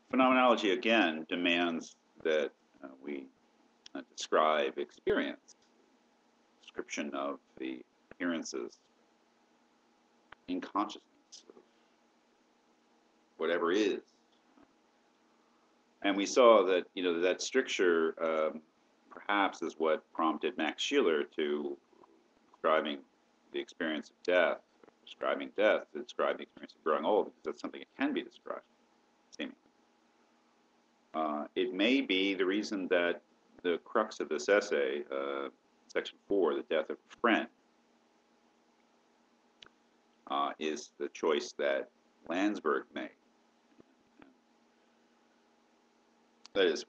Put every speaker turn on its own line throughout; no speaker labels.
phenomenology, again, demands that we describe experience, description of the appearances in consciousness of whatever is. And we saw that, that stricture perhaps is what prompted Max Scheler to describing the experience of death, describing death, to describe the experience of growing old, because that's something that can be described, seemingly. It may be the reason that the crux of this essay, section 4, the death of a friend, is the choice that Landsberg made. That is,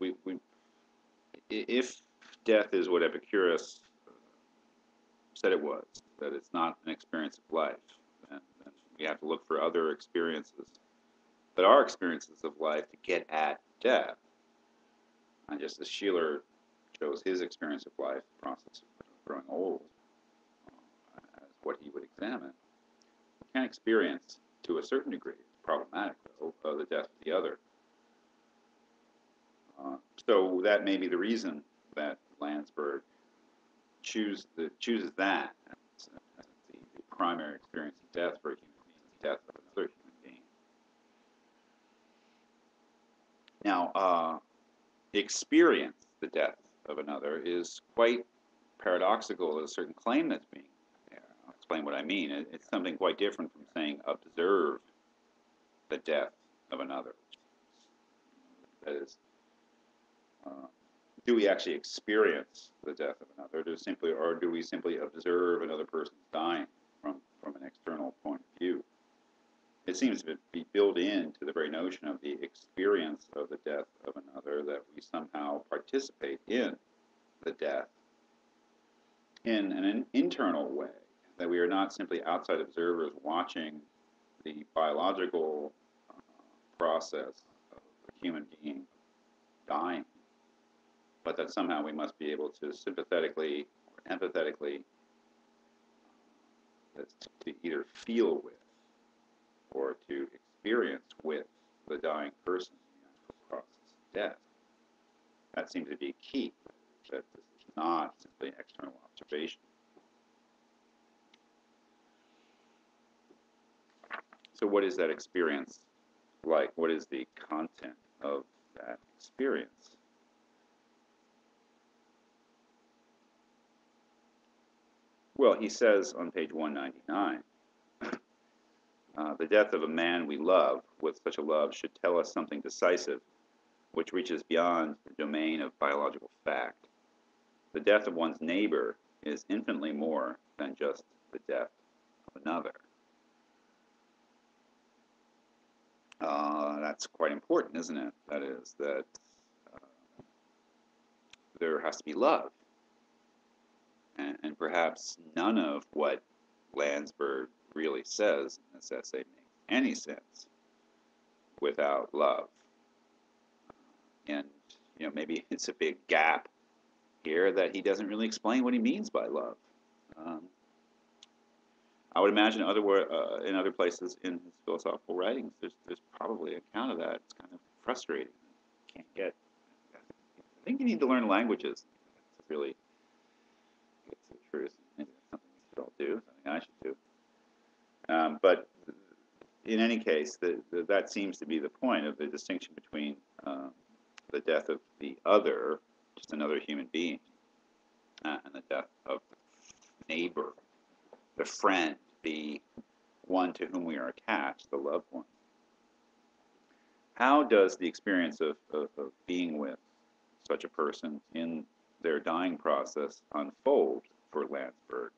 if death is what Epicurus said it was, that it's not an experience of life, then we have to look for other experiences that are experiences of life to get at death. And just as Scheler shows his experience of life, the process of growing old, as what he would examine, we can experience, to a certain degree, problematic though, the death of the other. So that may be the reason that Landsberg chooses that as the primary experience of death for a human being, the death of another human being. Now, experience the death of another is quite paradoxical to a certain claim that's being there. I'll explain what I mean. It's something quite different from saying observe the death of another. That is, do we actually experience the death of another, or do we simply observe another person's dying from an external point of view? It seems to be built into the very notion of the experience of the death of another, that we somehow participate in the death in an internal way, that we are not simply outside observers watching the biological process of a human being dying, but that somehow we must be able to sympathetically or empathetically to either feel with or to experience with the dying person in the actual process of death. That seems to be key, that this is not simply external observation. So what is that experience like? What is the content of that experience? Well, he says on page 199, the death of a man we love with such a love should tell us something decisive, which reaches beyond the domain of biological fact. The death of one's neighbor is infinitely more than just the death of another. That's quite important, isn't it? That is, that there has to be love. And perhaps none of what Landsberg really says in this essay makes any sense without love. And maybe it's a big gap here that he doesn't really explain what he means by love. I would imagine in other places in his philosophical writings, there's probably an account of that. It's kind of frustrating. Can't get. I think you need to learn languages to really get to the truth. Maybe that's something we should all do. Something I should do. But in any case, that seems to be the point of the distinction between the death of the other, just another human being, and the death of the neighbor, the friend, the one to whom we are attached, the loved one. How does the experience of being with such a person in their dying process unfold for Landsberg?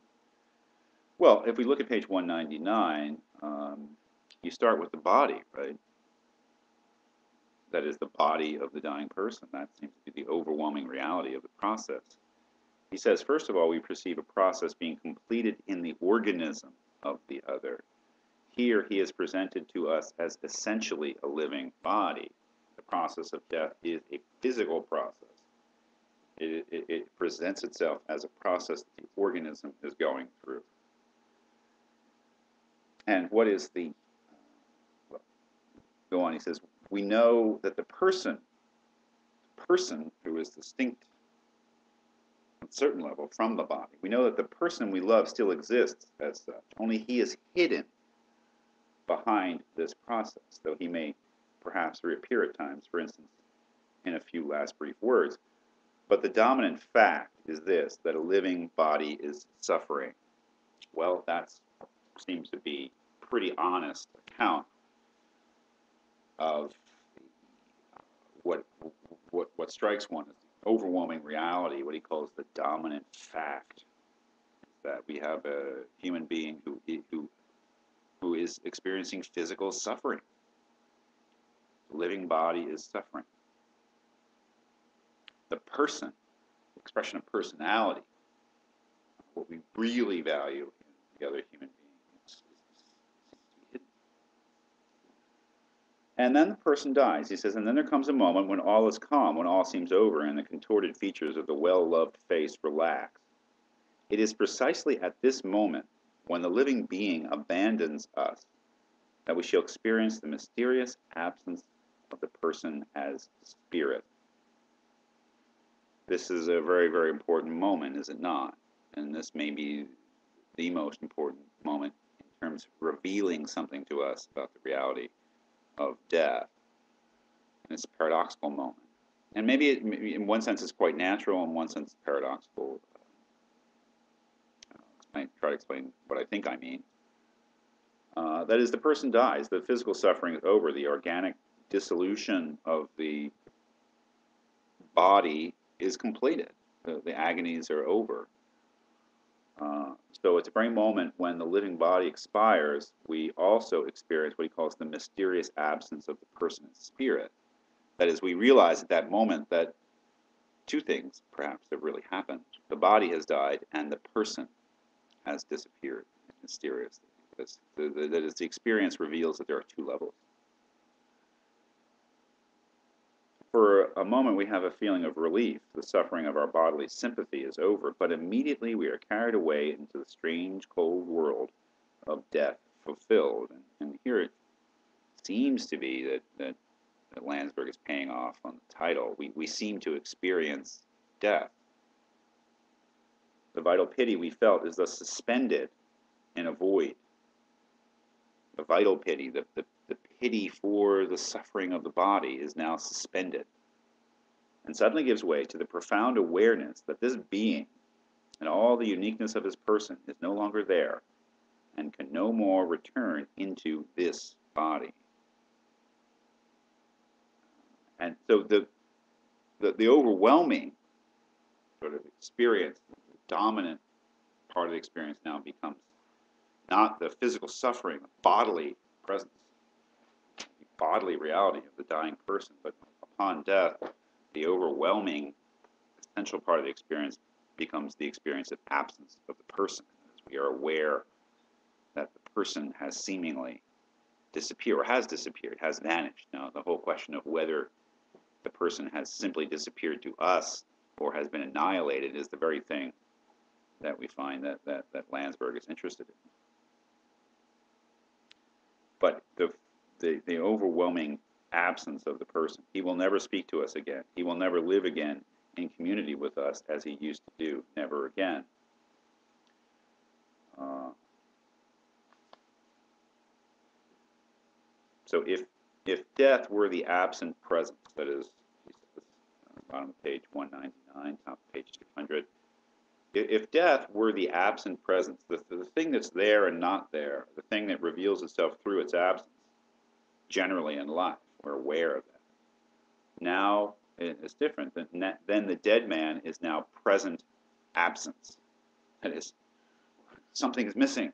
Well, if we look at page 199, you start with the body, right? That is the body of the dying person. That seems to be the overwhelming reality of the process. He says, first of all, we perceive a process being completed in the organism of the other. Here he is presented to us as essentially a living body. The process of death is a physical process. It presents itself as a process that the organism is going through. And what is the, well, go on, he says, we know that the person who is distinct on a certain level from the body, we know that the person we love still exists as such, only he is hidden behind this process, though he may perhaps reappear at times, for instance, in a few last brief words. But the dominant fact is this, that a living body is suffering. Well, that seems to be a pretty honest account of what strikes one as the overwhelming reality, what he calls the dominant fact, that we have a human being who is experiencing physical suffering. The living body is suffering. The person, the expression of personality, what we really value in the other human being, is hidden. And then the person dies. He says, and then there comes a moment when all is calm, when all seems over, and the contorted features of the well-loved face relax. It is precisely at this moment, when the living being abandons us, that we shall experience the mysterious absence of the person as spirit. This is a very, very important moment, is it not? And this may be the most important moment in terms of revealing something to us about the reality of death. And it's a paradoxical moment. And maybe in one sense it's quite natural, in one sense it's paradoxical. I try to explain what I think I mean. That is, the person dies, the physical suffering is over, the organic dissolution of the body is completed. The agonies are over. So at the very moment when the living body expires, we also experience what he calls the mysterious absence of the person as spirit. That is, we realize at that moment that two things perhaps have really happened. The body has died and the person has disappeared mysteriously. That is, the experience reveals that there are two levels. For a moment we have a feeling of relief. The suffering of our bodily sympathy is over, but immediately we are carried away into the strange, cold world of death fulfilled. And here it seems to be that Landsberg is paying off on the title. We seem to experience death. The vital pity we felt is thus suspended in a void. The vital pity, the pity for the suffering of the body is now suspended and suddenly gives way to the profound awareness that this being and all the uniqueness of his person is no longer there and can no more return into this body. And so the overwhelming sort of experience, the dominant part of the experience now becomes not the physical suffering, the bodily presence, the bodily reality of the dying person, but upon death, the overwhelming essential part of the experience becomes the experience of absence of the person. As we are aware that the person has seemingly disappeared, or has disappeared, has vanished. Now, the whole question of whether the person has simply disappeared to us or has been annihilated is the very thing that we find that Landsberg is interested in. But the overwhelming absence of the person. He will never speak to us again. He will never live again in community with us as he used to do. Never again. So if death were the absent presence, that is, bottom of page 199, top of page 200, if death were the absent presence, the thing that's there and not there, the thing that reveals itself through its absence, generally in life, we're aware of that. Now it's different. Then the dead man is now present absence. That is, something is missing.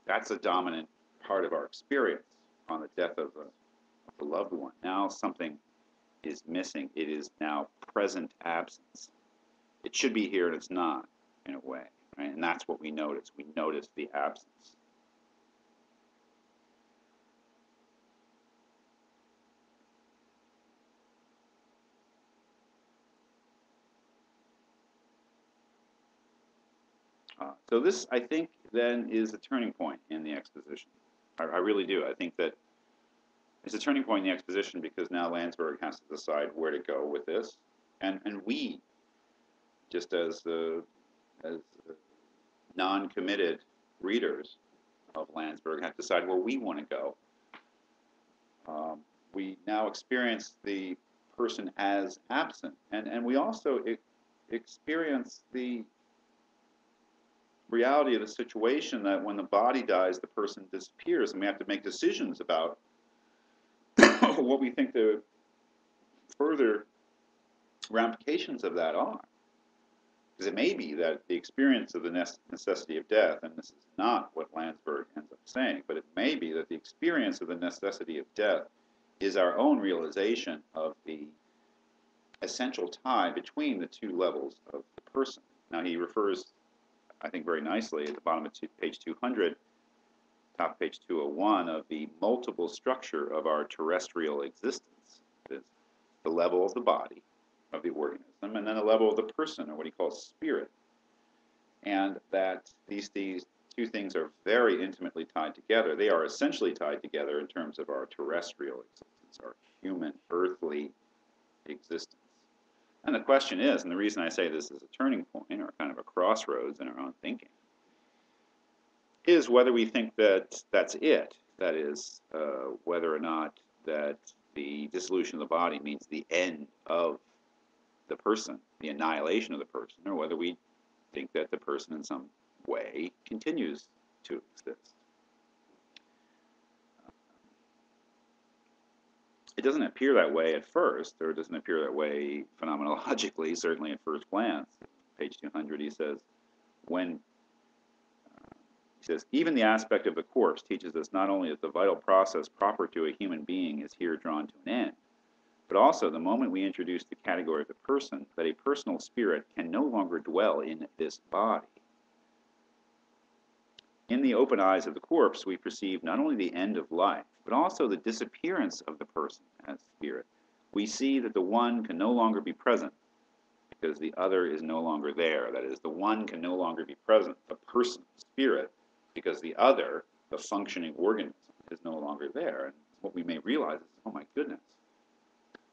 That's a dominant part of our experience on the death of a loved one. Now something is missing. It is now present absence. It should be here and it's not, in a way. Right? And that's what we notice. We notice the absence. So this, I think, then is a turning point in the exposition. I really do. I think that It's a turning point in the exposition because now Landsberg has to decide where to go with this, and we, just as non-committed readers of Landsberg, have to decide where we want to go. We now experience the person as absent, and we also experience the reality of the situation that when the body dies, the person disappears, and we have to make decisions about what we think the further ramifications of that are. Because it may be that the experience of the necessity of death, and this is not what Landsberg ends up saying, but it may be that the experience of the necessity of death is our own realization of the essential tie between the two levels of the person. Now he refers, I think very nicely at the bottom of page 200, top of page 201, of the multiple structure of our terrestrial existence. It's the level of the body, of the organism, and then the level of the person, or what he calls spirit. And that these two things are very intimately tied together. They are essentially tied together in terms of our terrestrial existence, our human, earthly existence. And the question is, and the reason I say this is a turning point, or kind of a crossroads in our own thinking, is whether we think that that's it. That is, whether or not that the dissolution of the body means the end of the person, the annihilation of the person, or whether we think that the person in some way continues to exist. It doesn't appear that way at first, or it doesn't appear that way phenomenologically, certainly at first glance. Page 200, he says, even the aspect of the corpse teaches us not only that the vital process proper to a human being is here drawn to an end, but also the moment we introduce the category of the person, that a personal spirit can no longer dwell in this body. In the open eyes of the corpse, we perceive not only the end of life, but also the disappearance of the person as spirit. We see that the one can no longer be present because the other is no longer there. That is, the one can no longer be present, the person, spirit, because the other, the functioning organism, is no longer there. And what we may realize is, oh my goodness,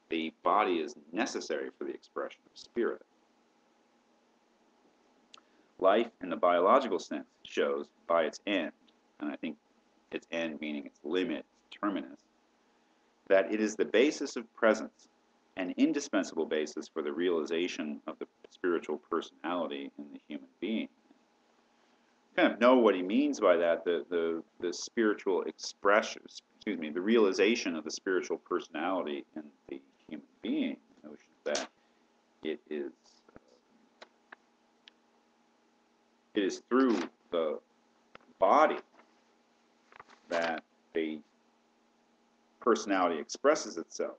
the body is necessary for the expression of spirit. Life, in the biological sense, shows by its end, and I think its end meaning its limit, its terminus, that it is the basis of presence, an indispensable basis for the realization of the spiritual personality in the human being. Kind of know what he means by that, the spiritual expression, the realization of the spiritual personality in the human being, the notion that it is through the body that the personality expresses itself.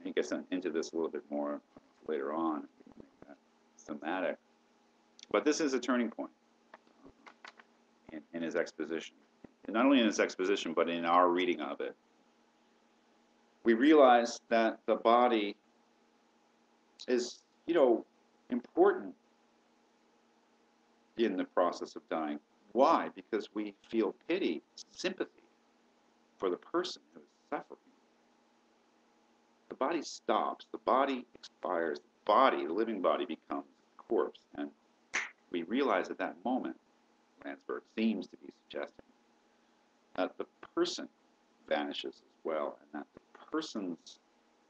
He gets into this a little bit more later on, make that thematic. But this is a turning point in his exposition. And not only in his exposition, but in our reading of it. We realize that the body is, important in the process of dying. Why? Because we feel pity, sympathy for the person who is suffering. The body stops, the body expires, the living body becomes a corpse. And we realize at that moment, Landsberg seems to be suggesting, that the person vanishes as well, and that the person's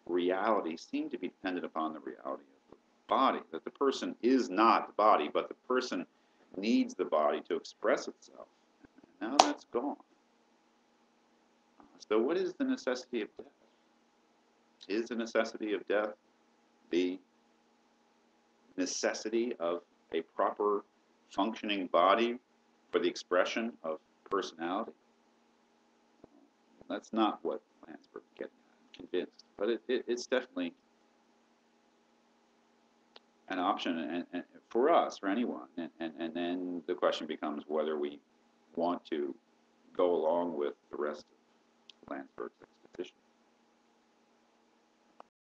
reality seems to be dependent upon the reality of the body, that the person is not the body, but the person needs the body to express itself. And now that's gone. So what is the necessity of death? Is the necessity of death the necessity of a proper functioning body for the expression of personality? That's not what Landsberg is getting at, I'm convinced. But it's definitely an option and for us, for anyone. And then the question becomes whether we want to go along with the rest of Landsberg's exposition.